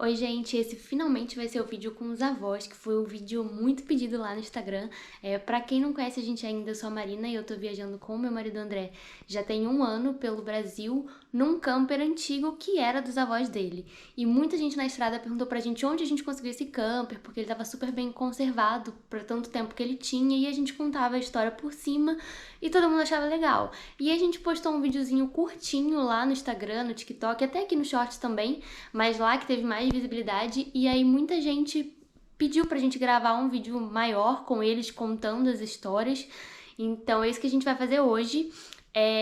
Oi, gente, esse finalmente vai ser o vídeo com os avós, que foi um vídeo muito pedido lá no Instagram. Pra quem não conhece a gente ainda, eu sou a Marina e eu tô viajando com o meu marido André já tem 1 ano pelo Brasil, num camper antigo que era dos avós dele. E muita gente na estrada perguntou pra gente onde a gente conseguiu esse camper, porque ele tava super bem conservado por tanto tempo que ele tinha, e a gente contava a história por cima e todo mundo achava legal. E a gente postou um videozinho curtinho lá no Instagram, no TikTok, até aqui no Shorts também, mas lá que teve mais visibilidade, e aí muita gente pediu pra gente gravar um vídeo maior com eles contando as histórias. Então é isso que a gente vai fazer hoje.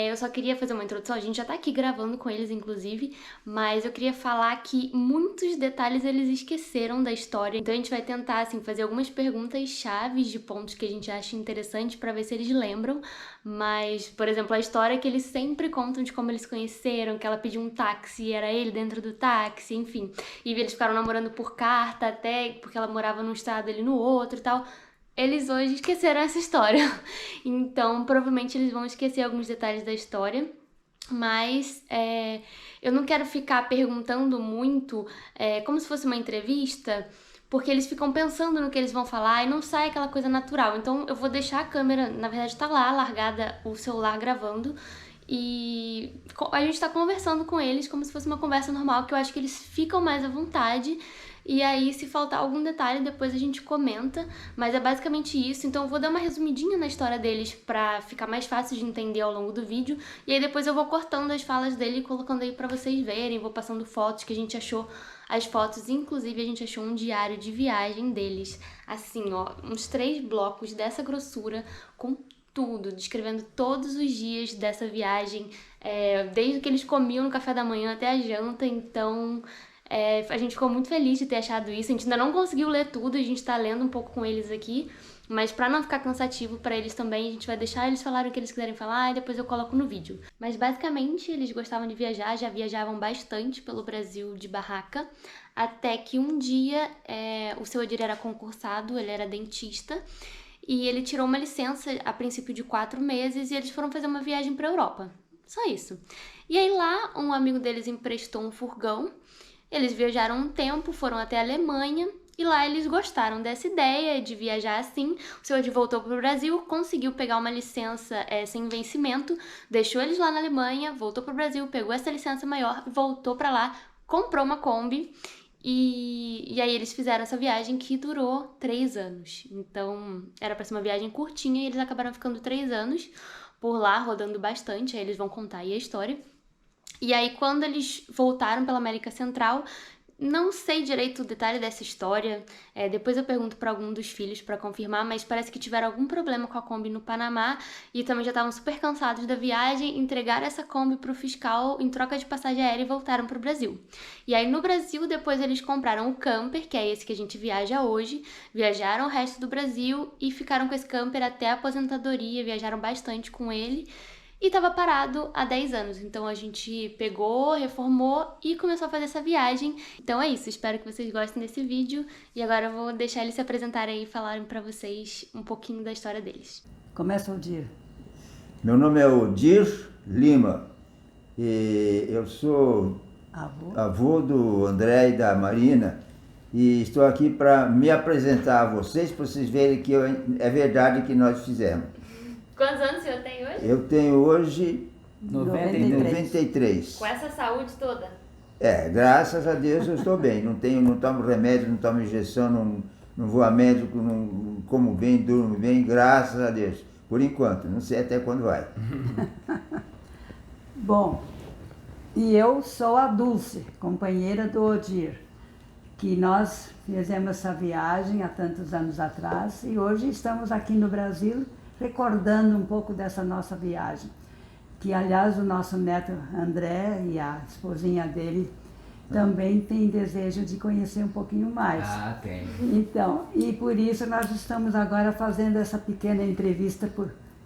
Eu só queria fazer uma introdução, a gente já tá aqui gravando com eles, inclusive, mas eu queria falar que muitos detalhes eles esqueceram da história, então a gente vai tentar, assim, fazer algumas perguntas chaves de pontos que a gente acha interessante pra ver se eles lembram, mas, por exemplo, a história que eles sempre contam de como eles se conheceram, que ela pediu um táxi e era ele dentro do táxi, enfim, e eles ficaram namorando por carta até, porque ela morava num estado, ele no outro e tal. Eles hoje esqueceram essa história, então provavelmente eles vão esquecer alguns detalhes da história, mas eu não quero ficar perguntando muito, como se fosse uma entrevista, porque eles ficam pensando no que eles vão falar e não sai aquela coisa natural. Então eu vou deixar a câmera, na verdade tá lá, largada, o celular gravando, e a gente tá conversando com eles como se fosse uma conversa normal, que eu acho que eles ficam mais à vontade. E aí, se faltar algum detalhe, depois a gente comenta, mas é basicamente isso. Então eu vou dar uma resumidinha na história deles pra ficar mais fácil de entender ao longo do vídeo, e aí depois eu vou cortando as falas dele e colocando aí pra vocês verem, vou passando fotos que a gente achou. As fotos, inclusive, a gente achou um diário de viagem deles, assim, ó, uns 3 blocos dessa grossura, com tudo, descrevendo todos os dias dessa viagem, desde o que eles comiam no café da manhã até a janta. Então a gente ficou muito feliz de ter achado isso. A gente ainda não conseguiu ler tudo, a gente tá lendo um pouco com eles aqui, mas pra não ficar cansativo pra eles também, a gente vai deixar eles falarem o que eles quiserem falar e depois eu coloco no vídeo. Mas basicamente eles gostavam de viajar, já viajavam bastante pelo Brasil de barraca, até que um dia o seu Odir era concursado, ele era dentista, e ele tirou uma licença a princípio de 4 meses e eles foram fazer uma viagem pra Europa. Só isso. E aí lá um amigo deles emprestou um furgão. Eles viajaram um tempo, foram até a Alemanha e lá eles gostaram dessa ideia de viajar assim. O seu Ed voltou para o Brasil, conseguiu pegar uma licença sem vencimento, deixou eles lá na Alemanha, voltou para o Brasil, pegou essa licença maior, voltou para lá, comprou uma Kombi e aí eles fizeram essa viagem que durou 3 anos. Então era para ser uma viagem curtinha e eles acabaram ficando 3 anos por lá, rodando bastante. Aí eles vão contar aí a história. E aí, quando eles voltaram pela América Central, não sei direito o detalhe dessa história, depois eu pergunto para algum dos filhos para confirmar, mas parece que tiveram algum problema com a Kombi no Panamá e também já estavam super cansados da viagem, entregaram essa Kombi pro fiscal em troca de passagem aérea e voltaram pro Brasil. E aí no Brasil, depois eles compraram o camper, que é esse que a gente viaja hoje, viajaram o resto do Brasil e ficaram com esse camper até a aposentadoria, viajaram bastante com ele. E tava parado há 10 anos, então a gente pegou, reformou e começou a fazer essa viagem. Então é isso, espero que vocês gostem desse vídeo. E agora eu vou deixar eles se apresentarem e falarem pra vocês um pouquinho da história deles. Começa o dia. Meu nome é Odir Lima e eu sou avô do André e da Marina e estou aqui para me apresentar a vocês, para vocês verem que é verdade que nós fizemos. Quantos anos o senhor tem hoje? Eu tenho hoje 93. Com essa saúde toda? Graças a Deus eu estou bem. Não tomo remédio, não tomo injeção, não vou a médico, não como bem, durmo bem, graças a Deus. Por enquanto, não sei até quando vai. Bom, e eu sou a Dulce, companheira do Odir, que nós fizemos essa viagem há tantos anos atrás e hoje estamos aqui no Brasil recordando um pouco dessa nossa viagem, que aliás o nosso neto André e a esposinha dele também têm desejo de conhecer um pouquinho mais. Ah, tem. Então, e por isso nós estamos agora fazendo essa pequena entrevista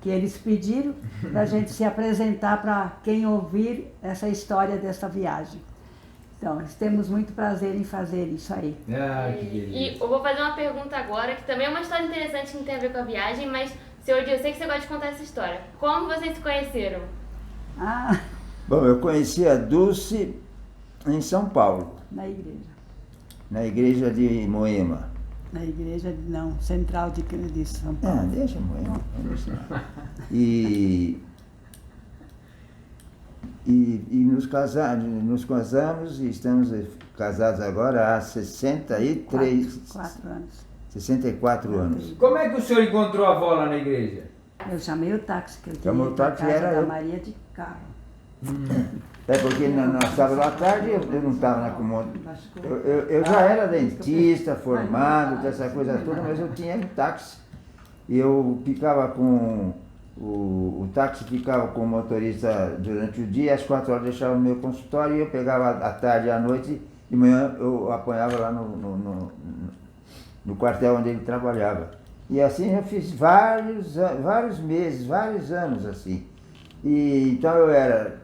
que eles pediram, para a gente se apresentar para quem ouvir essa história dessa viagem. Então, nós temos muito prazer em fazer isso aí. Ah, que beleza. E eu vou fazer uma pergunta agora, que também é uma história interessante que não tem a ver com a viagem, mas, seu Odir, eu sei que você gosta de contar essa história. Como vocês se conheceram? Bom, eu conheci a Dulce em São Paulo. Na igreja. Na igreja de Moema. Na igreja, não, central de São Paulo. Ah, deixa Moema. Vamos lá. E nos casamos e estamos casados agora há 63... 4 anos. 64 anos. Como é que o senhor encontrou a avó lá na igreja? Eu chamei o táxi, que eu tinha Chamou o ido pra táxi, casa era da eu. Maria de carro. É porque no sábado à tarde eu não estava na comanda. Eu já era dentista, formado, essa coisa toda, mas eu tinha um táxi. E eu ficava com... O táxi ficava com o motorista durante o dia, às 4 horas deixava no meu consultório e eu pegava à tarde e à noite, de manhã eu apanhava lá no quartel onde ele trabalhava. E assim eu fiz vários meses, vários anos assim. E então eu era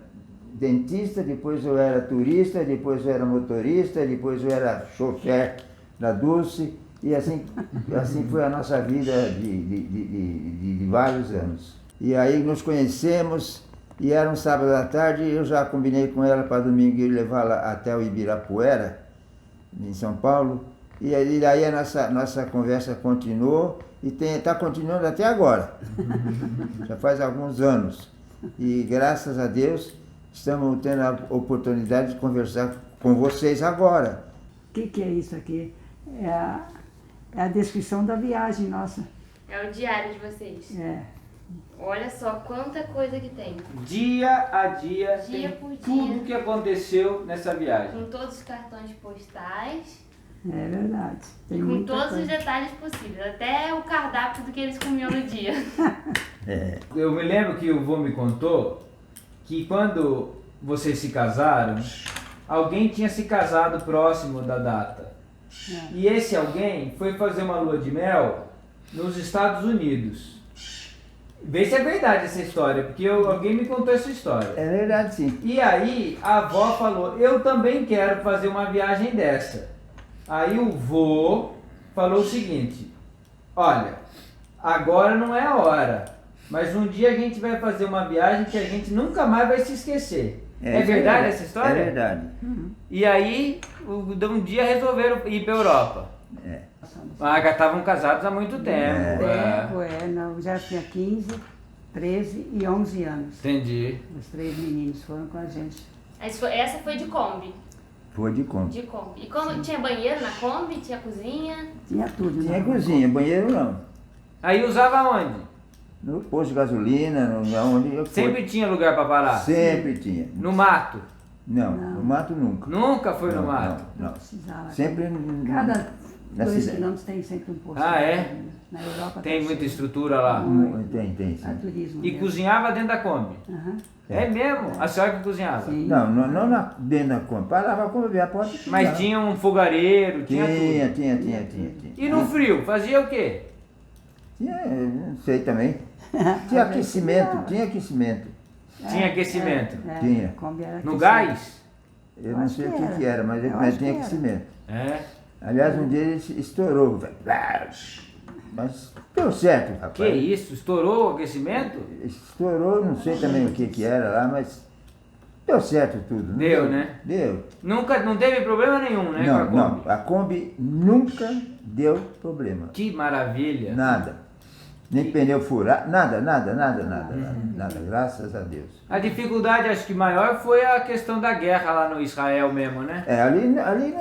dentista, depois eu era turista, depois eu era motorista, depois eu era chofer da Dulce, e assim foi a nossa vida de vários anos. E aí nos conhecemos, e era um sábado à tarde, eu já combinei com ela para domingo ir levá-la até o Ibirapuera, em São Paulo, e aí daí a nossa conversa continuou, e está continuando até agora. Já faz alguns anos. E graças a Deus, estamos tendo a oportunidade de conversar com vocês agora. O que é isso aqui? É a descrição da viagem nossa. É o diário de vocês. É. Olha só quanta coisa que tem. Dia a dia, Dia tem por dia. tudo que aconteceu nessa viagem. Com todos os cartões postais. É verdade. Tem Com muita todos coisa. os detalhes possíveis. Até o cardápio do que eles comiam no dia. Eu me lembro que o vô me contou que quando vocês se casaram, alguém tinha se casado próximo da data. E esse alguém foi fazer uma lua de mel nos Estados Unidos. Vê se é verdade essa história, porque alguém me contou essa história. É verdade, sim. E aí a avó falou, eu também quero fazer uma viagem dessa. Aí o vô falou o seguinte, olha, agora não é a hora, mas um dia a gente vai fazer uma viagem que a gente nunca mais vai se esquecer. É verdade essa história? É verdade. E aí, um dia resolveram ir para Europa. É. Ah, já estavam casados há muito tempo. Não, já tinha 15, 13 e 11 anos. Entendi. Os 3 meninos foram com a gente. Essa foi de Kombi. Foi de conta. De Kombi. E como tinha banheiro na Kombi? Tinha cozinha? Tinha tudo. Tinha né? cozinha, banheiro não. Aí usava onde? No posto de gasolina, onde eu fui. Sempre tinha lugar para parar? Sempre tinha. No mato? Não, no mato nunca. Nunca foi no mato? Não. Precisava. Sempre Cada na 2 cidade. quilômetros tem sempre um posto. Ah, de é? gasolina. Na Europa Tem tá muita cheio. estrutura lá. Tem, A sim. turismo. E mesmo. cozinhava dentro da Kombi? Aham. É mesmo? A senhora que cozinhava? Sim. Não dentro da conta. Parava como abrir a porta. Mas tinha um fogareiro, tinha tudo. Tinha. E no frio, fazia o quê? Tinha, não sei também. Tinha aquecimento. Tinha aquecimento? Tinha. Kombi era No aquecida. gás? Eu não acho sei o que que era, mas Eu mas acho tinha que era. aquecimento. É. Aliás, um dia ele estourou. Mas deu certo, rapaz. Que isso? Estourou o aquecimento? Estourou, não sei também o que era lá, mas deu certo tudo. Deu, né? Deu. Nunca, não teve problema nenhum, né? com a Kombi? Não, a Kombi nunca deu problema. Que maravilha. Nada. Nem pneu furar, nada, graças a Deus. A dificuldade, acho que maior, foi a questão da guerra lá no Israel mesmo, né? É, ali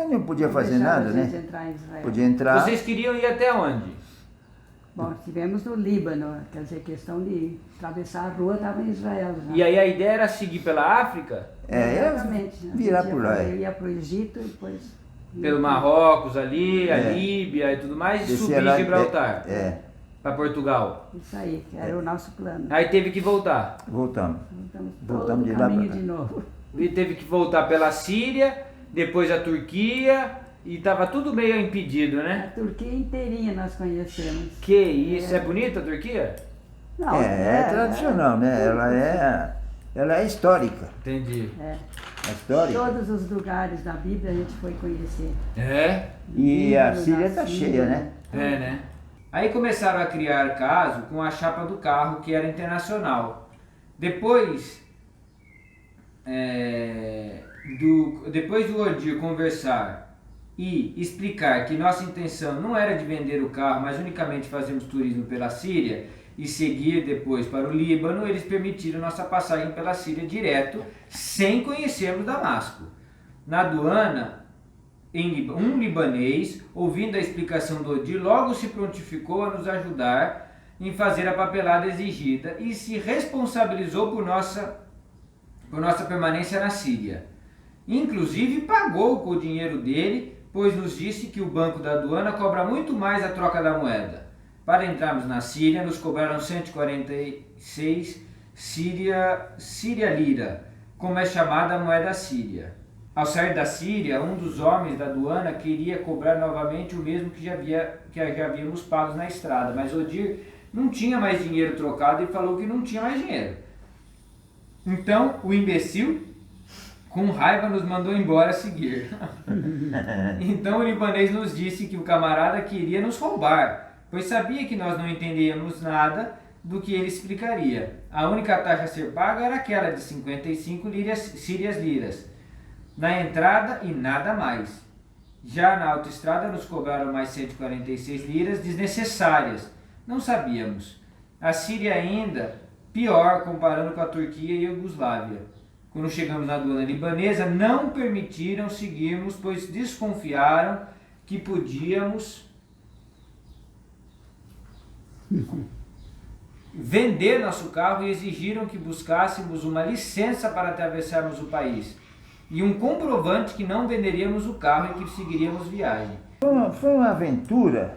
não podia fazer Deixaram nada, a gente né? entrar em Israel. Podia entrar. Vocês queriam ir até onde? Bom, tivemos no Líbano, quer dizer, questão de atravessar a rua, estava em Israel já. E aí a ideia era seguir pela África? Exatamente. A gente virar ia por lá. Eu ia para o Egito e depois... Pelo Marrocos ali, a É. Líbia e tudo mais, e Descia subir lá, Gibraltar. Para Portugal. Isso aí, que era o nosso plano. Aí teve que voltar. Voltamos. Voltamos Voltamos todo de o lá caminho pra cá. de novo. E teve que voltar pela Síria, depois a Turquia, e tava tudo meio impedido, A né? Turquia inteirinha nós conhecemos. Que isso, é bonita a Turquia? Não, É tradicional, né? Ela é histórica. Entendi. É histórica. Todos os lugares da Bíblia a gente foi conhecer. É? E a Líbano, Síria na está Síria, cheia, né? É, né? Aí começaram a criar caso com a chapa do carro, que era internacional. Depois, depois do Odir conversar e explicar que nossa intenção não era de vender o carro, mas unicamente fazermos turismo pela Síria e seguir depois para o Líbano, eles permitiram nossa passagem pela Síria direto, sem conhecermos Damasco. Na aduana, um libanês, ouvindo a explicação do Odir, logo se prontificou a nos ajudar em fazer a papelada exigida e se responsabilizou por nossa permanência na Síria. Inclusive pagou com o dinheiro dele, pois nos disse que o banco da aduana cobra muito mais a troca da moeda. Para entrarmos na Síria, nos cobraram 146 síria lira, como é chamada a moeda síria. Ao sair da Síria, um dos homens da aduana queria cobrar novamente o mesmo que já havíamos pago na estrada, mas Odir não tinha mais dinheiro trocado e falou que não tinha mais dinheiro. Então, o imbecil, com raiva, nos mandou embora seguir. Então o libanês nos disse que o camarada queria nos roubar, pois sabia que nós não entendíamos nada do que ele explicaria. A única taxa a ser paga era aquela de 55 sírias liras na entrada e nada mais. Já na autoestrada nos cobraram mais 146 liras desnecessárias. Não sabíamos. A Síria ainda pior comparando com a Turquia e a Iugoslávia. Quando chegamos na aduana libanesa, não permitiram seguirmos, pois desconfiaram que podíamos vender nosso carro e exigiram que buscássemos uma licença para atravessarmos o país e um comprovante que não venderíamos o carro e que seguiríamos viagem. Foi uma aventura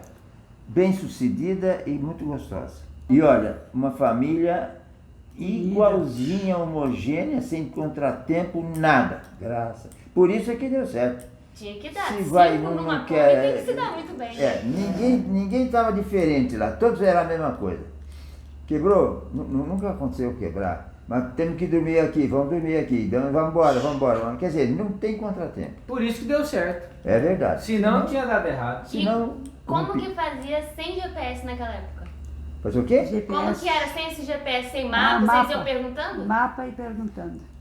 bem sucedida e muito gostosa. E olha, uma família igualzinha, homogênea, sem contratempo, nada. Graças. Por isso é que deu certo. Tinha que dar. Se vai Cinco um numa não Kombi quer... tem que se dar muito bem. Ninguém estava diferente lá, todos eram a mesma coisa. Quebrou? Nunca aconteceu quebrar. Mas temos que dormir aqui, vamos dormir aqui, vamos embora. Quer dizer, não tem contratempo. Por isso que deu certo. É verdade. Senão tinha dado errado. Senão, Como que fazia sem GPS naquela época? Faz o quê? GPS. Como que era sem esse GPS, sem mapa? Vocês iam perguntando? Mapa e perguntando.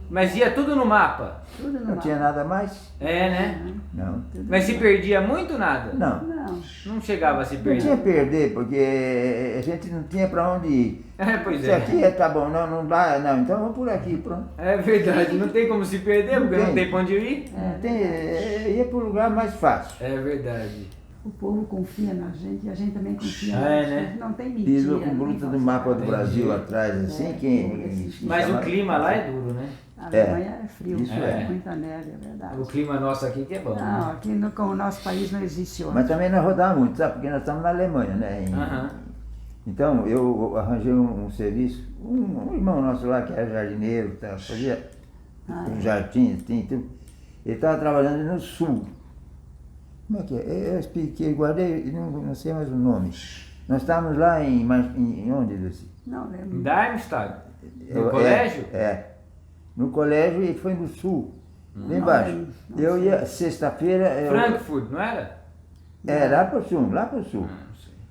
Mas ia tudo no mapa. Tudo no Não mapa. tinha nada mais? É, né? Não. Mas se perdia muito, nada? Não. Não. Não chegava a se Não perder. tinha perder, porque a gente não tinha para onde ir. É, pois Isso é. aqui tá bom, não dá, não, então vamos por aqui, pronto. É verdade, não tem como se perder, porque não tem pra onde ir. Não tem, ia para o lugar mais fácil. É verdade. O povo confia na gente e a gente também confia É, na gente. né? Não tem mentira. Pisou com bruta do mapa do Entendi. Brasil atrás, assim, Mas o clima lá é duro, né? A Alemanha é frio, Isso é. muita neve, é verdade. O clima nosso aqui que é bom. Não, Né? aqui com o nosso país não existe Mas outro. também não rodava muito, sabe? Porque nós estamos na Alemanha, né? Aham. Então, eu arranjei um serviço, um irmão nosso lá, que era jardineiro, fazia um jardim, tudo. Ele estava trabalhando no sul. Como é que é? Eu expliquei, guardei, não sei mais o nome. Nós estávamos lá em onde, Luci? Não lembro. Em Darmstadt? No colégio? No colégio e foi no sul, lá embaixo. não Eu sei. ia sexta-feira... Frankfurt, não era? Lá para o sul, lá para o sul.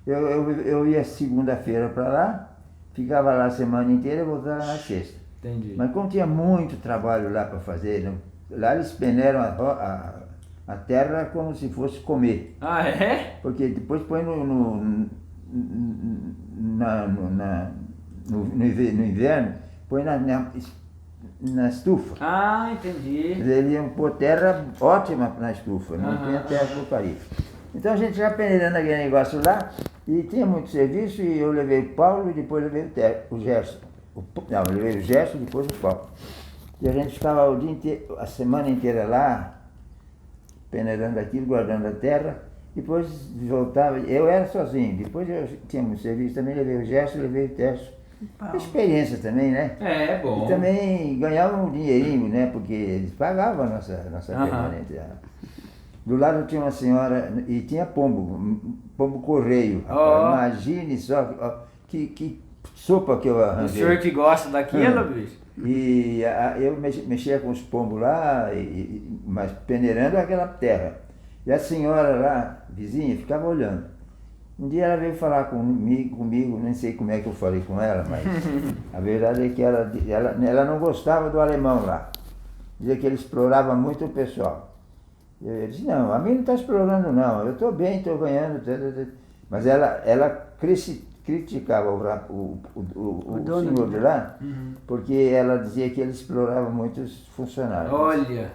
Eu ia segunda-feira para lá, ficava lá a semana inteira e voltava na sexta. Entendi. Mas como tinha muito trabalho lá para fazer, lá eles peneiram a terra como se fosse comer. Ah, é? Porque depois põe no inverno, põe na estufa. Ah, entendi. Eles iam pôr terra ótima na estufa, não tinha terra porcaria. Então a gente já peneirando aquele negócio lá, e tinha muito serviço, e eu levei o Paulo e depois levei o Gerson. Eu levei o Gerson e depois o Paulo. E a gente ficava o dia inteiro, a semana inteira lá, peneirando aquilo, guardando a terra, depois voltava, eu era sozinho, depois eu tinha muito serviço, também levei o Gerson e levei o Terço. Experiência também, né? É bom. E também ganhava um dinheirinho, né? Porque eles pagavam a nossa permanente. Do lado tinha uma senhora, e tinha pombo correio. Rapaz, imagine só que sopa que eu arranjei. O senhor que gosta daquilo, bicho? E eu mexia com os pombos lá, mas peneirando aquela terra. E a senhora lá, vizinha, ficava olhando. Um dia ela veio falar comigo, nem sei como é que eu falei com ela, mas a verdade é que ela não gostava do alemão lá. Dizia que ele explorava muito o pessoal. Eu disse, não, a mim não está explorando não, eu estou bem, estou ganhando. Mas ela criticava o senhor de lá, porque ela dizia que ele explorava muitos funcionários. Olha!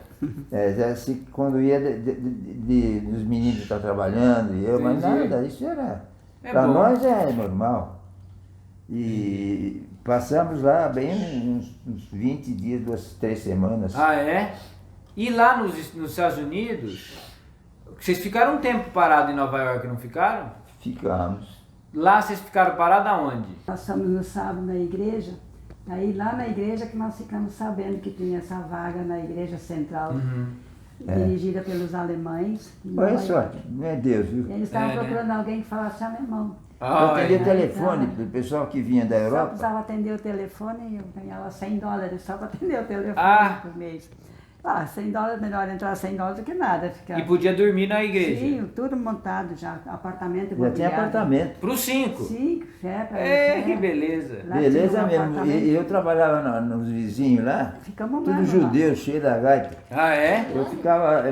Assim, quando ia dos meninos estar trabalhando, mas nada, isso era... Para nós é normal. E passamos lá bem uns 20 dias, 3 semanas. Ah, é? E lá nos Estados Unidos, vocês ficaram um tempo parados em Nova York, não ficaram? Ficamos. Lá vocês ficaram parados aonde? Nós estamos no sábado na igreja, aí lá na igreja que nós ficamos sabendo que tinha essa vaga na igreja central, dirigida pelos alemães. Olha só, não é Deus, viu? Eles estavam procurando alguém que falasse alemão. Eu atendia o telefone para o pessoal que vinha da Só Europa. precisava atender o telefone e eu ganhava $100 só para atender o telefone por mês. $100, melhor entrar $100 do que nada. E podia dormir na igreja? Sim, tudo montado já, apartamento Já imobiliário. tinha apartamento. Para os 5? 5, Que beleza. Lá Beleza tinha um mesmo. apartamento. E eu trabalhava nos vizinhos lá, Ficamos tudo lá, judeu, cheio da gaita. Ah, é? Eu ficava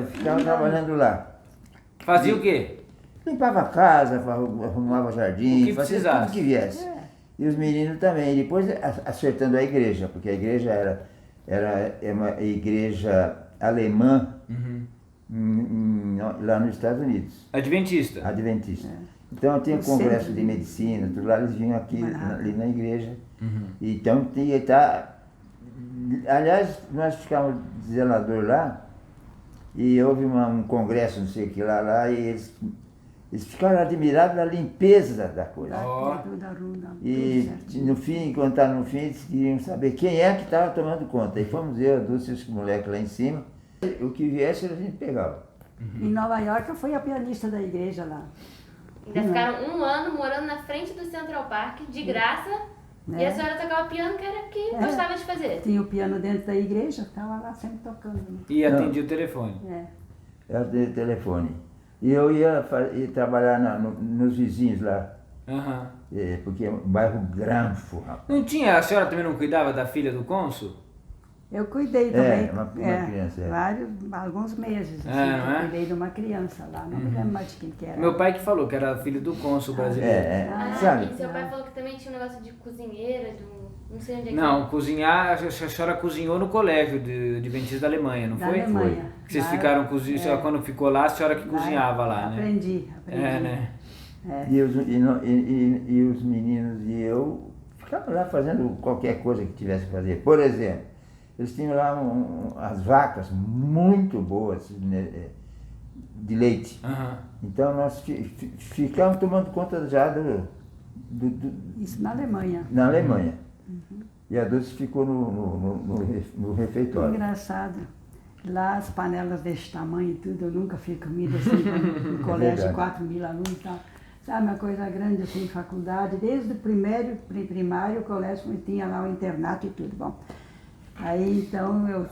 trabalhando lá. Fazia o quê? Limpava a casa, arrumava jardim, O que fazia precisasse. tudo que viesse. E os meninos também. E depois acertando a igreja, porque a igreja era uma igreja alemã lá nos Estados Unidos, Adventista? adventista. Então tinha No congresso centro. de medicina, tudo lá, eles vinham aqui Manhattan. ali na igreja. Então tinha que estar... Aliás, nós ficávamos de zelador lá, e houve um congresso, não sei o que lá, e eles ficaram admirados da limpeza da coisa. Ó. Tudo arrumado, E tudo certinho. no fim, quando estava no fim, eles queriam saber quem é que estava tomando conta. E fomos eu, a Dulce e os moleques lá em cima. O que viesse a gente pegava. Em Nova York eu fui a pianista da igreja lá. Ainda ficaram um ano morando na frente do Central Park, de graça, e a senhora tocava piano, que era o que gostava de fazer. Tinha o piano dentro da igreja, estava lá sempre tocando. Né? E atendia o telefone? Era de telefone. E eu ia trabalhar nos vizinhos lá. Aham. Porque é um bairro Granfo, rapaz. Não tinha, a senhora também não cuidava da filha do cônsul? Eu cuidei também. uma criança, alguns meses. Assim, não é? eu cuidei de uma criança lá, não me lembro mais de quem que era. Meu pai que falou que era filho do cônsul brasileiro. Sabe? E seu pai falou que também tinha um negócio de cozinheira, não sei onde é que Não, cozinhar, a senhora cozinhou no colégio de Adventista da Alemanha, não Da foi? Alemanha. Que vocês Lá ficaram cozinhando, quando ficou lá, a senhora que cozinhava lá, né? Aprendi. Né? E os meninos e eu ficavam lá fazendo qualquer coisa que tivesse que fazer. Por exemplo, eles tinham lá as vacas muito boas, né, de leite. Aham. Então nós ficamos tomando conta já Isso na Alemanha. na Alemanha. E a Dulce ficou no refeitório. Engraçado. Lá as panelas desse tamanho e tudo, eu nunca fiz comida assim, no colégio de 4.000 alunos e tal. Sabe, uma coisa grande assim, faculdade, desde o primário, o colégio tinha lá o internato e tudo, bom. Aí então eu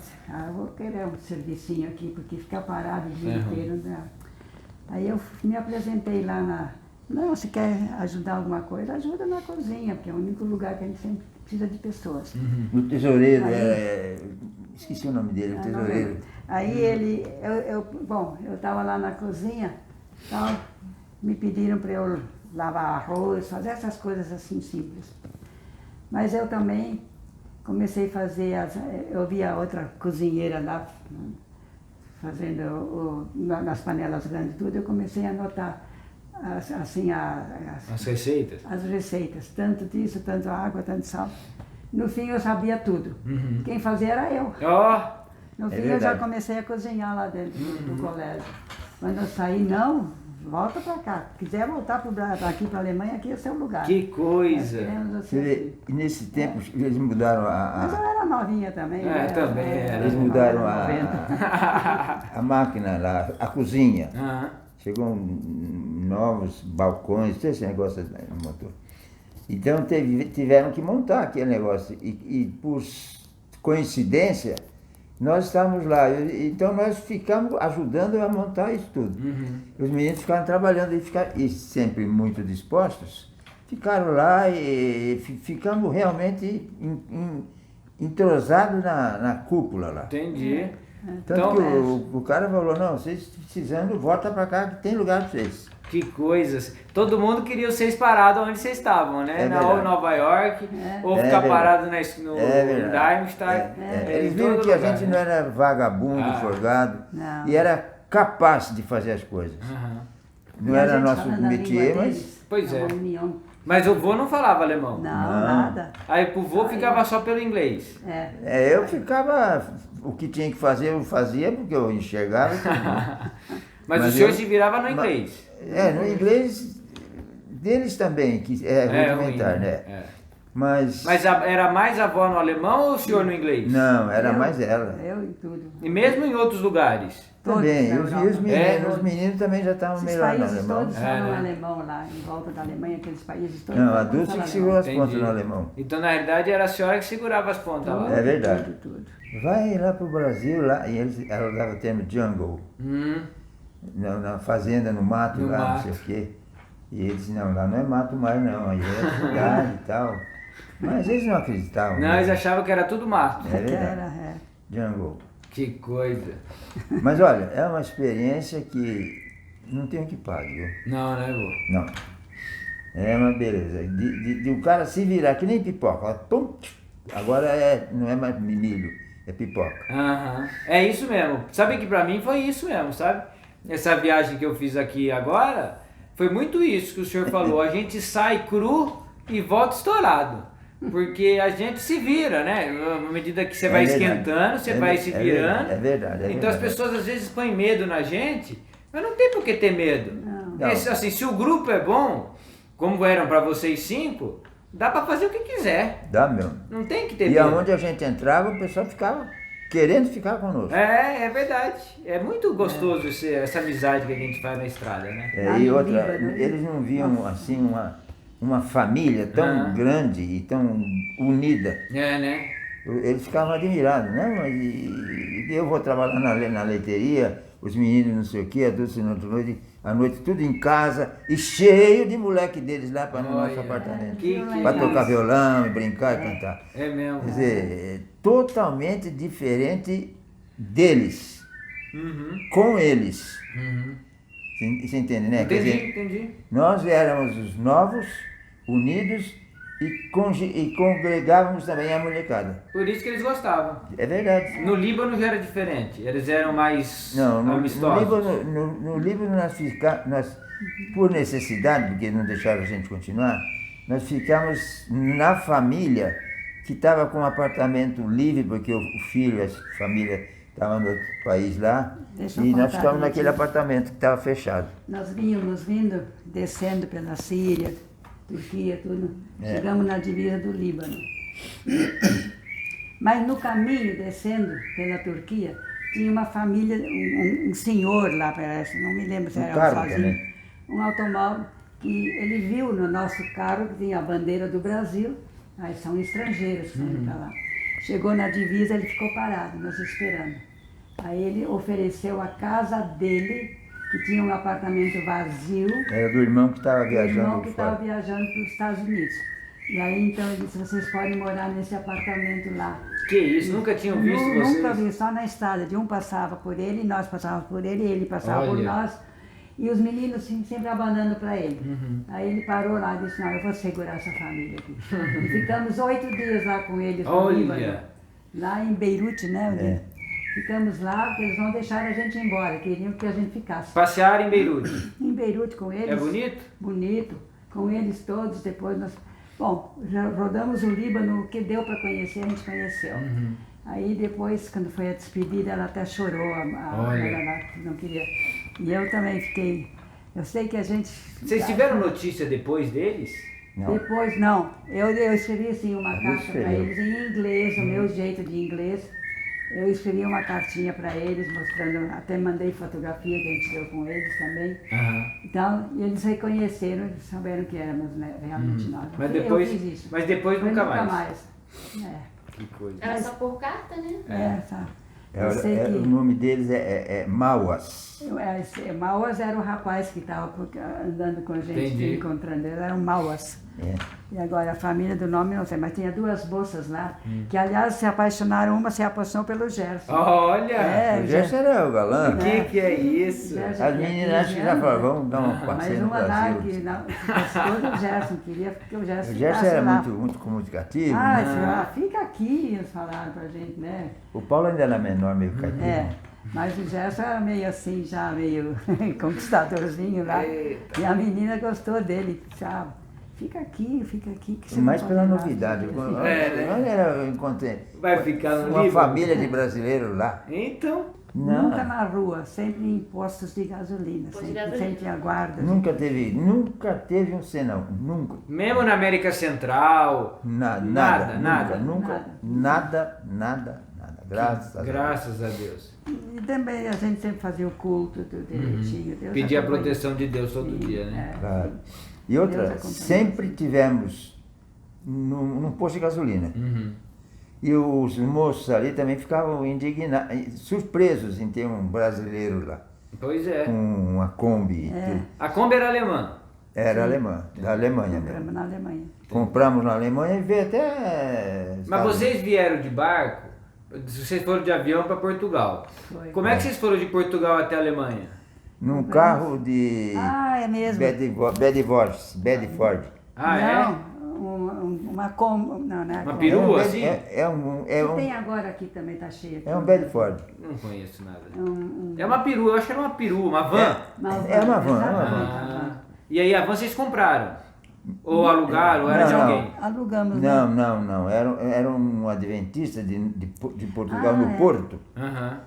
vou querer um servicinho aqui, porque ficar parado o dia inteiro não dá. Aí eu me apresentei lá não, se quer ajudar alguma coisa, ajuda na cozinha, porque é o único lugar que a gente sempre precisa de pessoas. O tesoureiro, esqueci o nome dele, o tesoureiro. Aí eu estava lá na cozinha, então me pediram para eu lavar arroz, fazer essas coisas assim simples. Mas eu também comecei a fazer, eu via outra cozinheira lá, fazendo nas panelas grandes tudo, eu comecei a anotar assim As receitas? as receitas, tanto disso, tanto água, tanto sal. No fim eu sabia tudo. Quem fazia era eu. Ó! No fim eu verdade. já comecei a cozinhar lá dentro do colégio. Quando eu saí, não, volta para cá. Quiser voltar aqui para a Alemanha, aqui é seu lugar. Que coisa! Nós queremos você Você vê, aqui. e nesse tempo eles mudaram Mas eu era novinha também. né? também era. eles mudaram 90. a máquina lá, a cozinha. Aham. Chegou novos balcões, todo esse negócio montou. Então tiveram que montar aquele negócio. E por coincidência, nós estávamos lá. Então nós ficamos ajudando a montar isso tudo. Os meninos ficaram trabalhando e sempre muito dispostos. Ficaram lá e ficamos realmente entrosados na cúpula lá. Entendi. Tanto Então, que o cara falou, não, vocês precisando, volta pra cá que tem lugar pra vocês. que coisas. Todo mundo queria vocês parados onde vocês estavam, né? É Ou em verdade. Nova York, ou É ficar verdade. parado no verdade. Darmstadt. Eles em viram todo que a lugar, gente né? não era vagabundo, folgado, Não. e era capaz de fazer as coisas. Aham. Não E a era gente nosso falando a métier, língua mas... deles, Pois a é. união. Mas o vô não falava alemão. Não, Não. nada. Aí pro vô ficava só pelo inglês. Eu ficava... O que tinha que fazer, eu fazia, porque eu enxergava. Mas o Mas senhor eu- se virava no inglês. No inglês deles também, que é rudimentar, ruim, né? é. Mas Era mais a avó no alemão ou o senhor no inglês? não, era mais ela. Eu e tudo. E mesmo em outros lugares? Também, Todos na e os Europa. meninos, os meninos também já estavam Esses melhor no países alemão. todos falam né? alemão lá, em volta da Alemanha, aqueles países todos. Não, a falam Dulce que alemão. segurou as Entendi. pontas no alemão. Então, na realidade, era a senhora que segurava as pontas lá. É verdade. Tudo. Vai lá pro Brasil, lá, e ela estava tendo jungle, Hum, na fazenda, no mato, No lá, mato. não sei o quê. E eles disse, não, lá não é mato mais não, aí é cidade e tal. Mas eles não acreditavam. não, né? eles achavam que era tudo mato. É verdade, Era, jungle. Que coisa. Mas olha, é uma experiência que não tem o que pagar, viu? Não, né, vô? Não. É uma beleza. De o cara se virar que nem pipoca. Ó, pum, agora não é mais milho, é pipoca. Aham. É isso mesmo. Sabe que pra mim foi isso mesmo, sabe? Essa viagem que eu fiz aqui agora, foi muito isso que o senhor falou. A gente sai cru e volta estourado. Porque a gente se vira, né? À medida que você vai verdade. esquentando, você vai se virando. É verdade. Então as pessoas às vezes põem medo na gente, mas não tem por que ter medo. Não. Assim, se o grupo é bom, como eram pra vocês 5, dá pra fazer o que quiser. Dá mesmo. Não tem que ter E medo. aonde a gente entrava, o pessoal ficava querendo ficar conosco. É verdade. É muito gostoso essa amizade que a gente faz na estrada, né? É, Lá e no outra, Líbano, né? eles não viam assim uma família tão grande e tão unida. É, né? Eles ficavam admirados, né? Mas eu vou trabalhar na leiteria, os meninos não sei o quê, a Dulce à noite tudo em casa e cheio de moleque deles lá para no nosso Olha, apartamento. que Para tocar isso. violão e brincar e cantar. É mesmo. Quer dizer, é totalmente diferente deles, Uhum. com eles. Uhum. Você entende, né? Quer Entendi, dizer, entendi. nós éramos os novos, unidos e congregávamos também a molecada. Por isso que eles gostavam. É verdade. No Líbano já era diferente. Eles eram mais Não, no amistosos. Líbano nós, por necessidade, porque não deixaram a gente continuar, nós ficamos na família que estava com um apartamento livre, porque o filho, a família estava no outro país lá, Deixa eu e nós contar, ficamos naquele gente. apartamento que estava fechado. Nós vínhamos vindo, descendo pela Síria, Turquia, tudo. É. Chegamos na divisa do Líbano. Mas no caminho, descendo pela Turquia, tinha uma família, um senhor lá, parece, não me lembro se Um era carro sozinho. também. Um automóvel que ele viu no nosso carro que tinha a bandeira do Brasil, aí são estrangeiros que foram para lá. Chegou na divisa, ele ficou parado, nos esperando. Aí ele ofereceu a casa dele, que tinha um apartamento vazio, Era do irmão que estava o irmão viajando que fora. estava viajando para os Estados Unidos. E aí então ele disse, vocês podem morar nesse apartamento lá. Que isso, nunca tinham visto vocês? Nunca vi, só na estrada. De um passava por ele, nós passávamos por ele, ele passava por Olha. nós. E os meninos assim, sempre abanando para ele. Uhum. Aí ele parou lá e disse, não, eu vou segurar essa família aqui. E ficamos 8 dias lá com eles no Olha. Líbano. Lá em Beirute, né? Ficamos lá, porque eles não deixaram a gente ir embora, queriam que a gente ficasse. Passear em Beirute. Em Beirute com eles. É bonito? Bonito. Com eles todos, depois nós... Bom, já rodamos o Líbano, o que deu para conhecer, a gente conheceu. Uhum. Aí depois, quando foi a despedida, ela até chorou, a Olha. mulher lá, que não queria. E eu também fiquei... Eu sei que a gente... Vocês tiveram notícia depois deles? Não. Depois, não. Eu escrevi assim uma Mas carta para escreveu. eles em inglês, o meu jeito de inglês. Eu escrevi uma cartinha para eles, mostrando, até mandei fotografia que a gente deu com eles também. Aham. Então, eles reconheceram, eles souberam que éramos né, realmente nós. Mas Eu depois, fiz isso. mas depois nunca mais. mais. Que coisa. Era só por carta, né? Tá. Eu sei que... O nome deles é Mauas. Mauas era o rapaz que estava andando com a gente, Entendi. encontrando. Eles eram Mauas. É. E agora a família do nome não sei, mas tinha duas moças lá, que aliás se apaixonaram, uma se apaixonou pelo Gerson. Olha! É, O Gerson era o galã. O que é isso? Gerson As tinha meninas acho que 15 já anos, falaram, vamos dar um Mas passeio no uma lá Brasil. que não, gostou do Gerson, queria que o Gerson O Gerson ficasse era lá. muito comunicativo. Ah, né? disse, ah, fica aqui, eles falaram pra gente, né? O Paulo ainda era menor, meio caipira. É, mas o Gerson era meio assim, já meio conquistadorzinho lá. Eita. E a menina gostou dele, disse, ah, fica aqui, que você Mais não pela pode ir lá, novidade. não sei o quê. Eu encontrei Vai ficar no uma livro? família de brasileiros lá. Então, Nunca na rua, sempre em postos de gasolina, Posto de sempre, gasolina. sempre tinha guarda. Nunca teve um senão. Nunca. mesmo na América Central, Nada. Nada. Nada. Graças a Deus. graças a Deus. E também a gente sempre fazia o culto, tudo direitinho. Deus Pedir a acompanha. proteção de Deus todo Sim, dia, né? é. Claro. E Deus outra, acompanha. sempre tivemos num posto de gasolina. Uhum. E os moços ali também ficavam indignados, surpresos em ter um brasileiro lá, Pois é. com uma Kombi. e tudo. A Kombi era alemã. Era alemã, da Alemanha Compramos mesmo. na Alemanha. Compramos na Alemanha e veio até. Mas Estados vocês vieram de barco, vocês foram de avião para Portugal. Foi. Como é que vocês foram de Portugal até a Alemanha? Num carro de Ah, é mesmo. Bedford. Ah, não, uma como. Não, não é Uma como. perua, assim? Que tem agora aqui também, tá cheio. É um Bedford. Não conheço nada. Um, É uma perua, eu acho que era uma perua, uma van. É uma van, exatamente, Ah, e aí a van vocês compraram? Ou alugaram, ou era de Não, alguém? Alugamos, né? Não. Era um adventista de Portugal, Ah, no é. Porto, Aham.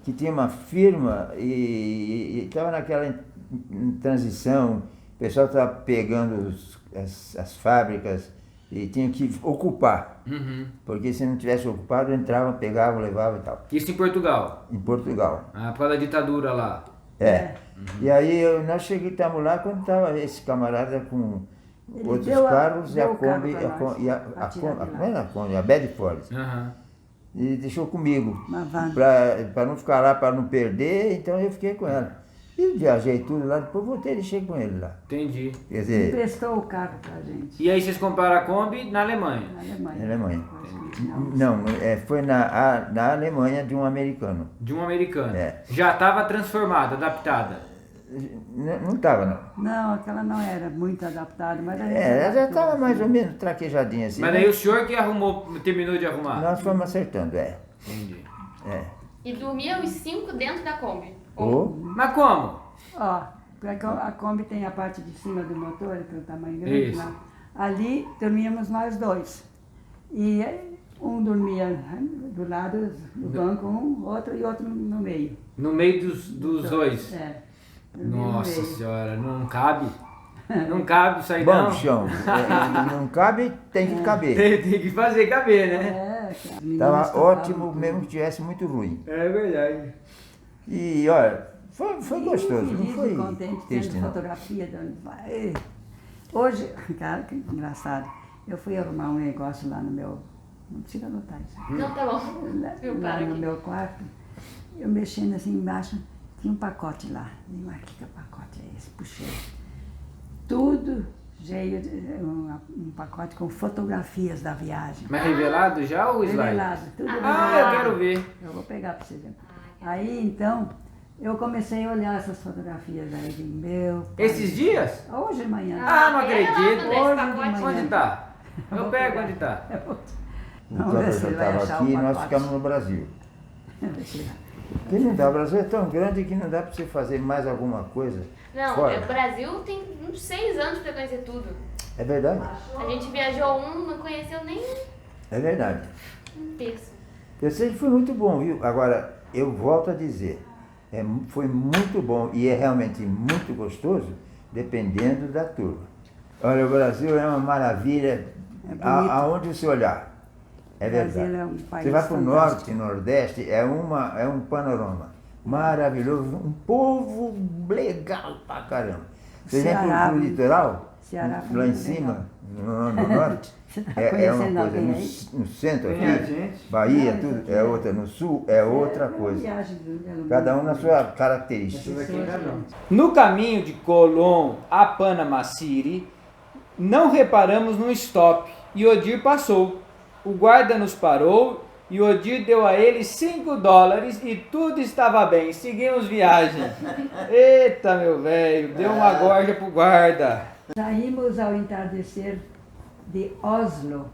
que tinha uma firma e estava naquela transição, o pessoal estava pegando as fábricas e tinha que ocupar, Uhum. porque se não tivesse ocupado, entrava, pegava, levava e tal, Isso em Portugal? em Portugal. Ah, por causa da ditadura lá. É. E aí nós estávamos lá quando estava esse camarada com Ele outros deu carros e a deu o carro Kombi, pra nós, pra tirar de lá. não era a Kombi, a Bedford. Aham. E deixou comigo, Uma van. para não ficar lá, para não perder, então eu fiquei com ela. E viajei tudo lá, depois voltei e deixei com ele lá. Entendi. Quer dizer, Emprestou o carro pra gente. E aí vocês compraram a Kombi na Alemanha? Na Alemanha. na Alemanha. Não. Não, foi na Alemanha de um americano. De um americano. É. Já estava transformada, adaptada. Não estava, não. Não, aquela não era muito adaptada, mas a gente Ela já adaptou, estava mais assim. ou menos traquejadinha assim. Mas né? daí o senhor que arrumou, terminou de arrumar? Nós fomos acertando, Entendi. E dormia os 5 dentro da Kombi. Mas como? Ó, porque a Kombi tem a parte de cima do motor, que é o tamanho grande Isso. lá. Ali dormíamos nós dois. E um dormia do lado do banco, outro e outro no meio. No meio dos dois? É. dormia no Nossa meio. senhora, não cabe. Não cabe isso aí Bom, não. chão, não cabe, tem que caber. Tem que fazer caber, né? É, as meninas Estava tocavam ótimo, tudo. mesmo que tivesse muito ruim. É verdade. E olha, foi gostoso, não Feliz foi e contente, triste tendo não. fotografia de onde vai. Hoje, cara, que engraçado, eu fui arrumar um negócio lá no meu. Não precisa anotar isso. Não, tá bom. Eu Lá paro no aqui. meu quarto, eu mexendo assim embaixo, tinha um pacote lá. Digo, mas que pacote é esse? Puxei. Tudo cheio de um pacote com fotografias da viagem. Mas revelado já ou slide? Revelado, tudo Ah, revelado. eu quero ver. Eu vou pegar para você ver. Aí então, eu comecei a olhar essas fotografias aí de meu. pai. Esses dias? Hoje de manhã. Ah, não pega lá, acredito. André, esse Hoje de pacote. manhã. Onde tá? Eu pego onde tá. O Vamos ver Cláudio se já ele vai estava achar aqui o e nós pacote. ficamos no Brasil. Deixa eu ver. Porque não dá, o Brasil é tão grande que não dá para você fazer mais alguma coisa Não, fora. o Brasil tem uns 6 anos pra conhecer tudo. É verdade, A gente viajou não conheceu nem é verdade. um terço. Eu sei que foi muito bom, viu? Agora, eu volto a dizer, foi muito bom e é realmente muito gostoso, dependendo da turma. Olha, o Brasil é uma maravilha, bonito. aonde você olhar. É O Brasil verdade. é um país Você vai para o fantástico. norte, nordeste, é um panorama maravilhoso, um povo legal pra caramba. Você vem Ceará, para o litoral, Ceará foi lá em muito cima, no norte, Você tá é uma conhecendo coisa, alguém aí? no centro Tem a aqui, gente. Bahia, Não, tudo, isso aqui é outra, no sul é outra uma coisa. viagem do- Cada um na sua característica. No caminho de Colón a Panama City, Não reparamos num stop e Odir passou. O guarda nos parou e Odir deu a ele $5 e tudo estava bem. Seguimos viagem. Eita, meu velho, deu uma gorja pro guarda. Saímos ao entardecer de Oslo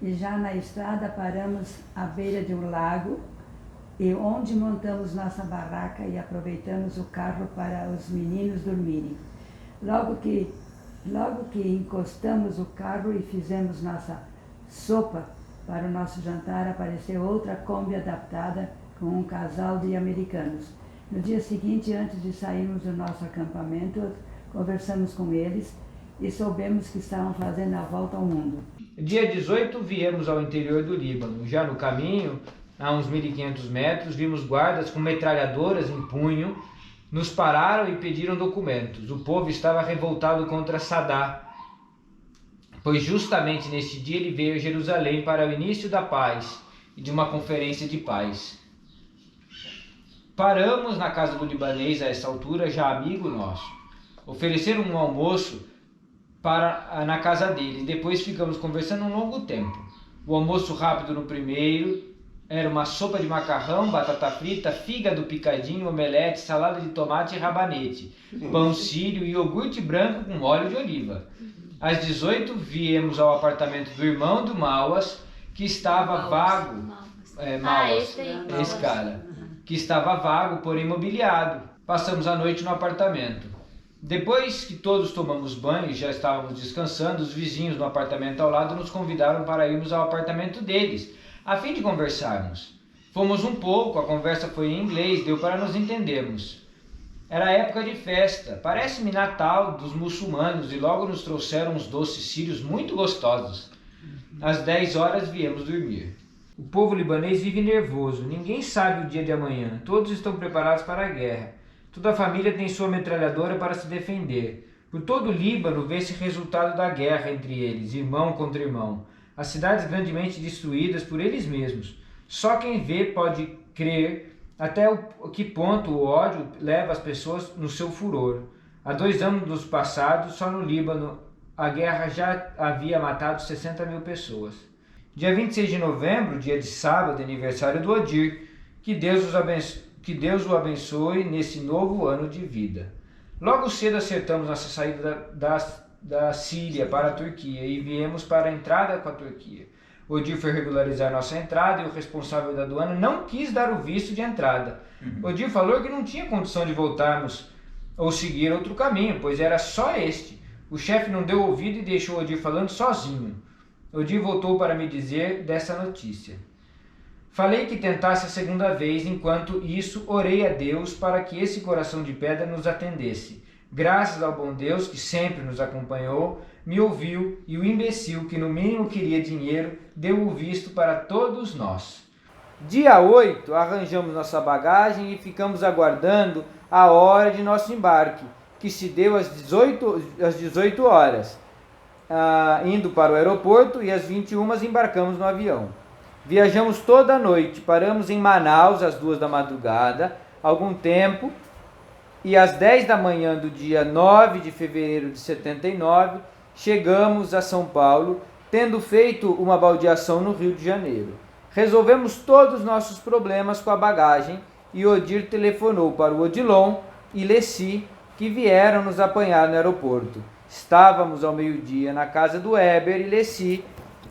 e já na estrada paramos à beira de um lago e onde montamos nossa barraca e aproveitamos o carro para os meninos dormirem. Logo que encostamos o carro e fizemos nossa sopa para o nosso jantar, apareceu outra Kombi adaptada com um casal de americanos. No dia seguinte, antes de sairmos do nosso acampamento, conversamos com eles e soubemos que estavam fazendo a volta ao mundo. Dia 18 viemos ao interior do Líbano. Já no caminho, a uns 1.500 metros, vimos guardas com metralhadoras em punho, nos pararam e pediram documentos. O povo estava revoltado contra Saddam, pois justamente neste dia ele veio a Jerusalém para o início da paz e de uma conferência de paz. Paramos na casa do libanês a essa altura, já amigo nosso. Ofereceram um almoço na casa dele. Depois ficamos conversando um longo tempo. O almoço rápido no primeiro era uma sopa de macarrão, batata frita, fígado picadinho, omelete, salada de tomate e rabanete, pão sírio e iogurte branco com óleo de oliva. Às 18 viemos ao apartamento do irmão do Mauas, que estava vago. Esse cara. Que estava vago, porém mobiliado. Passamos a noite no apartamento. Depois que todos tomamos banho e já estávamos descansando, os vizinhos no apartamento ao lado nos convidaram para irmos ao apartamento deles, a fim de conversarmos. Fomos um pouco, a conversa foi em inglês, deu para nos entendermos. Era época de festa, parece-me Natal dos muçulmanos, e logo nos trouxeram uns doces sírios muito gostosos. Às 10 horas viemos dormir. O povo libanês vive nervoso, ninguém sabe o dia de amanhã, todos estão preparados para a guerra. Toda a família tem sua metralhadora para se defender. Por todo o Líbano vê-se resultado da guerra entre eles, irmão contra irmão. As cidades grandemente destruídas por eles mesmos. Só quem vê pode crer até que ponto o ódio leva as pessoas no seu furor. Há 2 anos passados, só no Líbano, a guerra já havia matado 60.000 pessoas. Dia 26 de novembro, dia de sábado, aniversário do Odir, que Deus o abençoe nesse novo ano de vida. Logo cedo acertamos nossa saída da Síria para a Turquia e viemos para a entrada com a Turquia. Odir foi regularizar nossa entrada e o responsável da aduana não quis dar o visto de entrada. Odir falou que não tinha condição de voltarmos ou seguir outro caminho, pois era só este. O chefe não deu ouvido e deixou Odir falando sozinho. Odir voltou para me dizer dessa notícia. Falei que tentasse a segunda vez, enquanto isso orei a Deus para que esse coração de pedra nos atendesse. Graças ao bom Deus, que sempre nos acompanhou, me ouviu, e o imbecil, que no mínimo queria dinheiro, deu o visto para todos nós. Dia 8, arranjamos nossa bagagem e ficamos aguardando a hora de nosso embarque, que se deu às 18 horas, indo para o aeroporto, e às 21 embarcamos no avião. Viajamos toda a noite, paramos em Manaus às 2 da madrugada, algum tempo, e às 10 da manhã do dia 9 de fevereiro de 79, chegamos a São Paulo, tendo feito uma baldeação no Rio de Janeiro. Resolvemos todos os nossos problemas com a bagagem e Odir telefonou para o Odilon e Leci, que vieram nos apanhar no aeroporto. Estávamos ao meio-dia na casa do Heber e Leci,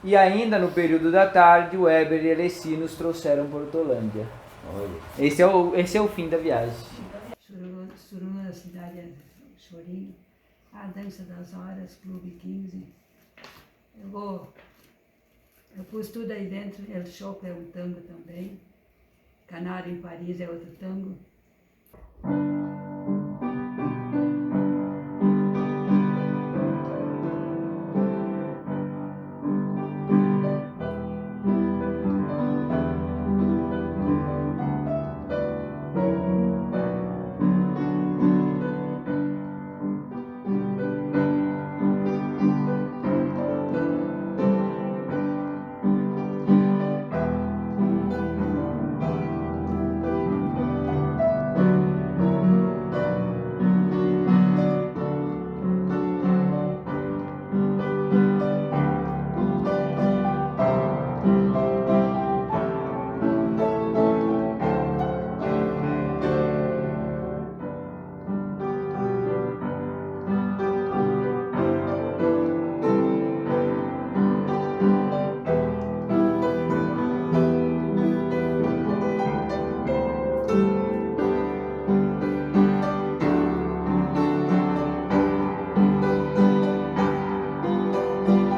e ainda no período da tarde, o Heber e a Leci nos trouxeram para Hortolândia. Esse é o fim da viagem. Suruna da cidade é Chorinho, a Dança das Horas, Clube 15. Eu pus tudo aí dentro. El Choco é um tango também. Canário em Paris é outro tango. Música